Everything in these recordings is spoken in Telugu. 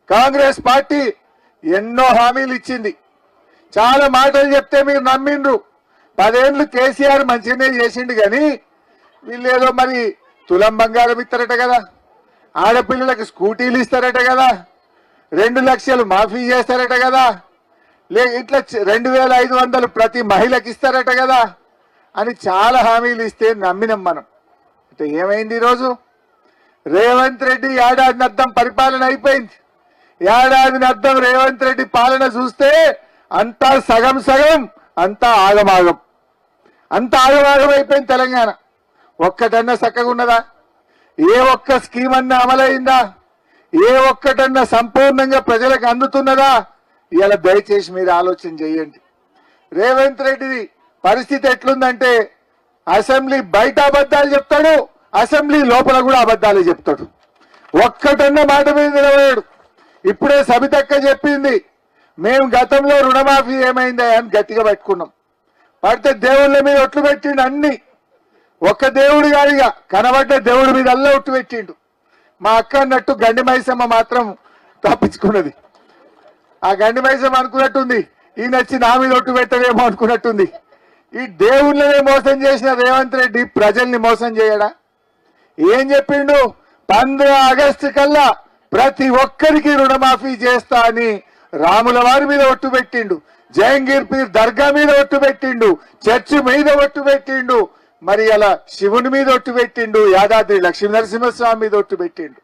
కాంగ్రెస్ పార్టీ ఎన్నో హామీలు ఇచ్చింది, చాలా మాటలు చెప్తే మీరు నమ్మిండ్రు. 10 ఏళ్ళు కేసీఆర్ మంచిగానే చేసిండు కానీ వీళ్ళు ఏదో మరి తులం బంగారం ఇస్తారట కదా, ఆడపిల్లలకు స్కూటీలు ఇస్తారట కదా, 2 లక్షలు మాఫీ చేస్తారట కదా, ఇట్లా 2500 ప్రతి మహిళకి ఇస్తారట కదా అని చాలా హామీలు ఇస్తే నమ్మినాం మనం. అంటే ఏమైంది ఈరోజు? రేవంత్ రెడ్డి ఏడాదినర్థం పరిపాలన అయిపోయింది. ఏడాదినర్థం రేవంత్ రెడ్డి పాలన చూస్తే అంతా సగం సగం, అంతా ఆగమాగం, అంతా ఆగమాగం అయిపోయింది తెలంగాణ. ఒక్కటన్నా చక్కగా ఉన్నదా? ఏ ఒక్క స్కీమ్ అన్నా అమలైందా? ఏ ఒక్కటన్నా సంపూర్ణంగా ప్రజలకు అందుతున్నదా? ఇవాళ దయచేసి మీరు ఆలోచన చేయండి. రేవంత్ రెడ్డి పరిస్థితి ఎట్లుందంటే అసెంబ్లీ బయట అబద్ధాలు చెప్తాడు, అసెంబ్లీ లోపల కూడా అబద్ధాలు చెప్తాడు. ఒక్కటన్నా మాట మీద నిలబడాడు. ఇప్పుడే సబితక్క చెప్పింది, మేము గతంలో రుణమాఫీ ఏమైందా అని గట్టిగా పట్టుకున్నాం. పడితే దేవుళ్ళ మీద ఒట్లు పెట్టిండు. అన్ని ఒక్క దేవుడు గారిగా కనబడ్డ దేవుడి మీద అల్ల ఒట్టు పెట్టిండు. మా అక్క అన్నట్టు గండి మైసమ్మ మాత్రం తప్పించుకున్నది. ఆ గండి మైసమ్మ అనుకున్నట్టుంది ఈయన వచ్చి నా మీద ఒట్టు పెట్టడేమో అనుకున్నట్టుంది. ఈ దేవుళ్ళనే మోసం చేసిన రేవంత్ రెడ్డి ప్రజల్ని మోసం చేయడా? ఏం చెప్పిండు? 15 ఆగస్టు కల్లా ప్రతి ఒక్కరికి రుణమాఫీ చేస్తా అని రాముల వారి మీద ఒట్టు పెట్టిండు, జయంగీర్ పీర్ దర్గా మీద ఒట్టు పెట్టిండు, చర్చి మీద ఒట్టు పెట్టిండు, మరి అలా శివుని మీద ఒట్టు పెట్టిండు, యాదాద్రి లక్ష్మీ నరసింహస్వామి మీద ఒట్టు పెట్టిండు.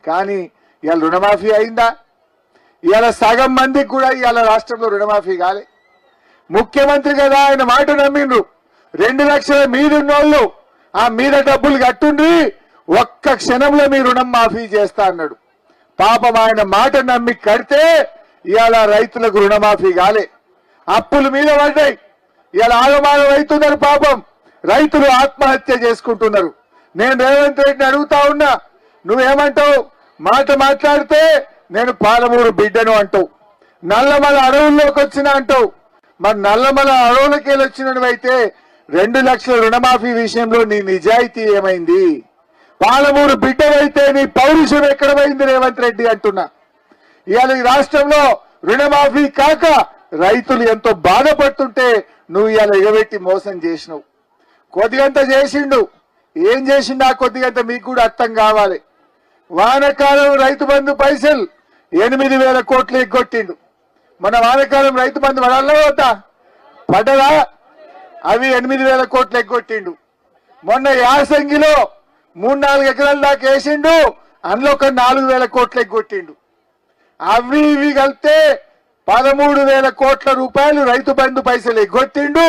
కానీ ఇవాళ రుణమాఫీ అయిందా? ఇవాళ సగం మందికి కూడా ఇవాళ రాష్ట్రంలో రుణమాఫీ కాలే. ముఖ్యమంత్రి కదా ఆయన మాట నమ్మిండ్రు. 2 లక్షల మీదున్నోళ్ళు ఆ మీద డబ్బులు కట్టుండి ఒక్క క్షణంలో మీ రుణం మాఫీ చేస్తా అన్నాడు. పాపం ఆయన మాట నమ్మి కడితే ఇవాళ రైతులకు రుణమాఫీ కాలే, అప్పుల మీద పడ్డాయి. ఇవాళ ఆగమాగం అవుతున్నారు. పాపం రైతులు ఆత్మహత్య చేసుకుంటున్నారు. నేను రేవంత్ రెడ్డిని అడుగుతా ఉన్నా, నువ్వేమంటావు? మాట మాట్లాడితే నేను పాలమూరు బిడ్డను అంటావు, నల్లమల అడవుల్లోకి వచ్చిన అంటావు. మరి నల్లమల అడవులకి వెళ్ళి వచ్చినవైతే 2 లక్షల రుణమాఫీ విషయంలో నీ నిజాయితీ ఏమైంది? పాలమూరు బిడ్డవైతే నీ పౌరుషం ఎక్కడ పోయింది రేవంత్ రెడ్డి అంటున్నా. ఇవాళ ఈ రాష్ట్రంలో రుణమాఫీ కాక రైతులు ఎంతో బాధపడుతుంటే నువ్వు ఇవాళ ఎగబెట్టి మోసం చేసినావు. కొద్దిగంత చేసిండు. ఏం చేసిండు ఆ కొద్దిగంత మీకు కూడా అర్థం కావాలి. వానకాలం రైతు బంధు పైసలు 8,000 కోట్లు ఎగ్గొట్టిండు. మన వానకాలం రైతు బంధు పడాలా వద్దా? పడ్డదా? అవి 8,000 కోట్లు ఎగ్గొట్టిండు. మొన్న యాసంగిలో 3-4 ఎకరాల దాకా వేసిండు, అందులో ఒక 4,000 కోట్లు ఎగ్గొట్టిండు. అవి ఇవి కలిపితే 13,000 కోట్ల రూపాయలు రైతు బంధు పైసలు ఎగ్గొట్టిండు.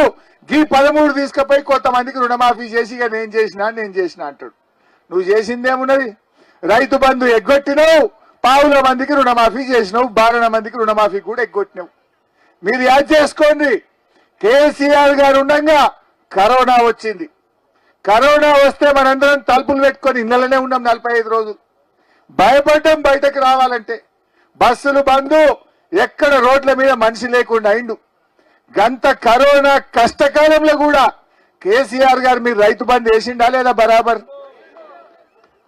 గీ 13 తీసుకుపోయి కొంతమందికి రుణమాఫీ చేసి ఇక నేను చేసిన అంటాడు. నువ్వు చేసిందేమున్నది? రైతు బంధు ఎగ్గొట్టినావు, పావుల మందికి రుణమాఫీ చేసినావు, 12 మందికి రుణమాఫీ కూడా ఎగ్గొట్టినావు. మీరు యాద్ చేసుకోండి, కేసీఆర్ గారు ఉండగా కరోనా వచ్చింది. కరోనా వస్తే మనందరం తలుపులు పెట్టుకొని ఇళ్లలోనే ఉన్నాం 45 రోజులు. భయపడ్డం బయటకు రావాలంటే. బస్సులు బంధు, ఎక్కడ రోడ్ల మీద మనిషి లేకుండా అయిండు. గంత కరోనా కష్టకాలంలో కూడా కేసీఆర్ గారు మీరు రైతు బంధు వేసిండా లేదా? బరాబర్.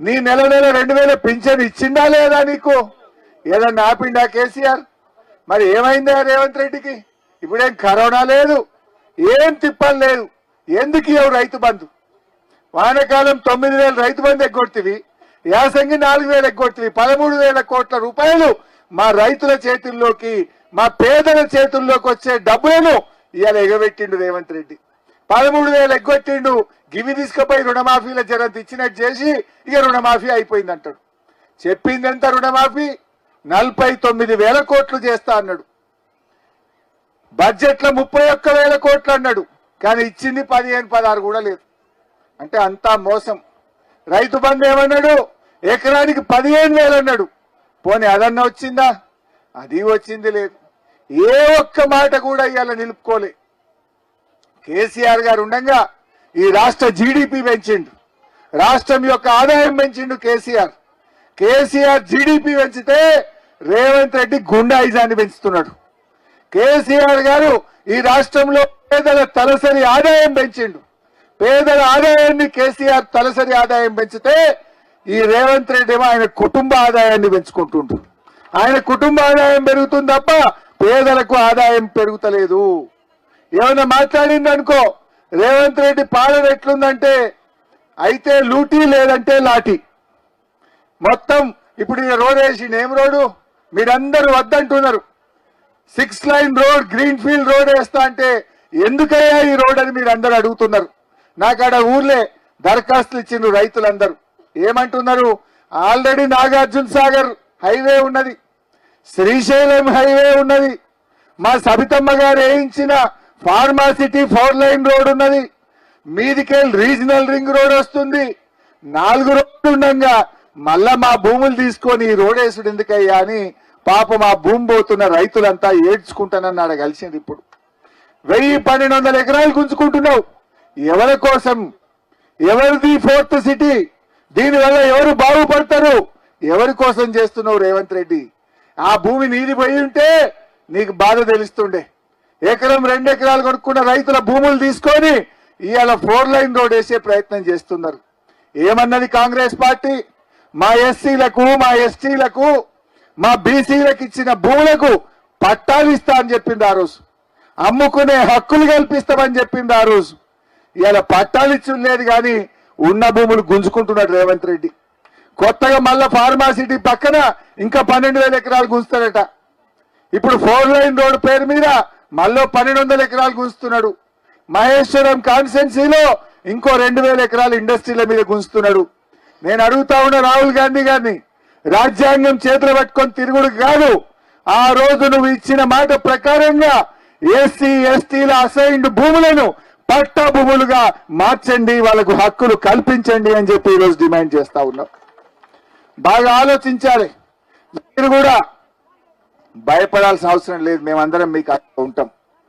నీ నెల 2,000 పింఛన్ ఇచ్చిండా లేదా? నీకు ఏదన్నా ఆపిండా కేసీఆర్? మరి ఏమైందా రేవంత్ రెడ్డికి? ఇప్పుడేం కరోనా లేదు, ఏం తిప్పలు లేదు. ఎందుకు ఇవ్వవు రైతు బంధు? వానకాలం 9,000 రైతు బంధు ఎగ్గొట్టివి, యాసంగి 4,000 ఎగ్గొట్టివి. 13,000 కోట్ల రూపాయలు మా రైతుల చేతుల్లోకి, మా పేదల చేతుల్లోకి వచ్చే డబ్బులను ఇవాళ ఎగబెట్టిండు రేవంత్ రెడ్డి. 13,000 ఎగ్గొట్టిండు. గివి తీసుకుపోయి రుణమాఫీల జరంత ఇచ్చినట్టు చేసి ఇక రుణమాఫీ అయిపోయిందంటాడు. చెప్పిందంతా రుణమాఫీ 49,000 కోట్లు చేస్తా అన్నాడు. బడ్జెట్ లో 31,000 కోట్లు అన్నాడు, కానీ ఇచ్చింది 15-16 కూడా లేదు. అంటే అంతా మోసం. రైతు బంధు ఏమన్నాడు? ఎకరానికి 15,000 అన్నాడు. పోనీ అదన్నా వచ్చిందా? అది వచ్చింది లేదు. ఏ ఒక్క మాట కూడా ఇవాళ నిలుపుకోలే. కేసీఆర్ గారు ఉండగా ఈ రాష్ట్ర జీడిపి పెంచిండు, రాష్ట్రం యొక్క ఆదాయం పెంచిండు కేసీఆర్ జీడిపి పెంచితే రేవంత్ రెడ్డి గుండాయిజాన్ని పెంచుతున్నాడు. కేసీఆర్ గారు ఈ రాష్ట్రంలో పేదల తలసరి ఆదాయం పెంచిండు. పేదల ఆదాయాన్ని కేసీఆర్ తలసరి ఆదాయం పెంచితే ఈ రేవంత్ రెడ్డి ఏమో ఆయన కుటుంబ ఆదాయాన్ని పెంచుకుంటుండ్రు. ఆయన కుటుంబ ఆదాయం పెరుగుతుంది తప్ప పేదలకు ఆదాయం పెరుగుతలేదు. ఏమైనా మాట్లాడిందనుకో రేవంత్ రెడ్డి పాలన ఎట్లుందంటే అయితే లూటీ లేదంటే లాఠీ. మొత్తం ఇప్పుడు ఈ రోడ్ వేసిండు. ఏం రోడ్డు మీరందరూ వద్దంటున్నారు. 6 line road green field road వేస్తా అంటే ఎందుకయ్యా ఈ రోడ్ అని మీరు అందరు అడుగుతున్నారు. నాకు ఆడ ఊర్లే దరఖాస్తులు ఇచ్చిండ్రు రైతులందరూ. ఏమంటున్నారు, ఆల్రెడీ నాగార్జున సాగర్ హైవే ఉన్నది, శ్రీశైలం హైవే ఉన్నది, మా సబితమ్మ గారు వేయించిన ఫార్మాసిటీ 4 లైన్ రోడ్ ఉన్నది, మీదికెళ్ళి రీజనల్ రింగ్ రోడ్ వస్తుంది. 4 రోడ్లు ఉండగా మళ్ళా మా భూములు తీసుకొని ఈ రోడ్ వేసుడు ఎందుకయ్యా అని పాప మా భూమి పోతున్న రైతులంతా ఏడ్చుకుంటానన్నాడు కలిసింది. ఇప్పుడు 1000-1200 ఎకరాలు గుంజుకుంటున్నావు. ఎవరి కోసం? ఎవరిది 4th సిటీ? దీనివల్ల ఎవరు బాగుపడతారు? ఎవరి కోసం చేస్తున్నావు రేవంత్ రెడ్డి? ఆ భూమి నీది పోయి ఉంటే నీకు బాధ తెలుస్తుండే. 1-2 ఎకరాలు కొనుక్కున్న రైతుల భూములు తీసుకొని ఇవాళ 4 లైన్ రోడ్ వేసే ప్రయత్నం చేస్తున్నారు. ఏమన్నది కాంగ్రెస్ పార్టీ? మా ఎస్సీలకు, మా ఎస్టీలకు, మా బీసీలకు ఇచ్చిన భూములకు పట్టాలు ఇస్తా అని చెప్పింది ఆ రోజు. అమ్ముకునే హక్కులు కల్పిస్తామని చెప్పింది ఆ రోజు. ఇవాళ పట్టాలు ఇచ్చి లేదు కానీ ఉన్న భూములు గుంజుకుంటున్నాడు రేవంత్ రెడ్డి. కొత్తగా మళ్ళా ఫార్మాసిటీ పక్కన ఇంకా 12,000 ఎకరాలు గుంజుతాడట. ఇప్పుడు 4 లైన్ రోడ్ పేరు మీద మళ్ళీ 1,200 ఎకరాలు గుంజుతున్నాడు. మహేశ్వరం కాన్స్టెన్సీలో ఇంకో 2,000 ఎకరాలు ఇండస్ట్రీల మీద గుంజుతున్నాడు. నేను అడుగుతా ఉన్న రాహుల్ గాంధీ గారిని, రాజ్యాంగం చేతులు పట్టుకొని తిరుగుడు కాదు, ఆ రోజు నువ్వు ఇచ్చిన మాట ప్రకారంగా ఎస్సీ ఎస్టీల అసైన్డ్ భూములను పట్టా భూములుగా మార్చండి, వాళ్ళకు హక్కులు కల్పించండి అని చెప్పి ఈరోజు డిమాండ్ చేస్తా ఉన్నాం. బాగా ఆలోచించాలి. మీరు కూడా భయపడాల్సిన అవసరం లేదు, మేమందరం మీకు ఉంటాం.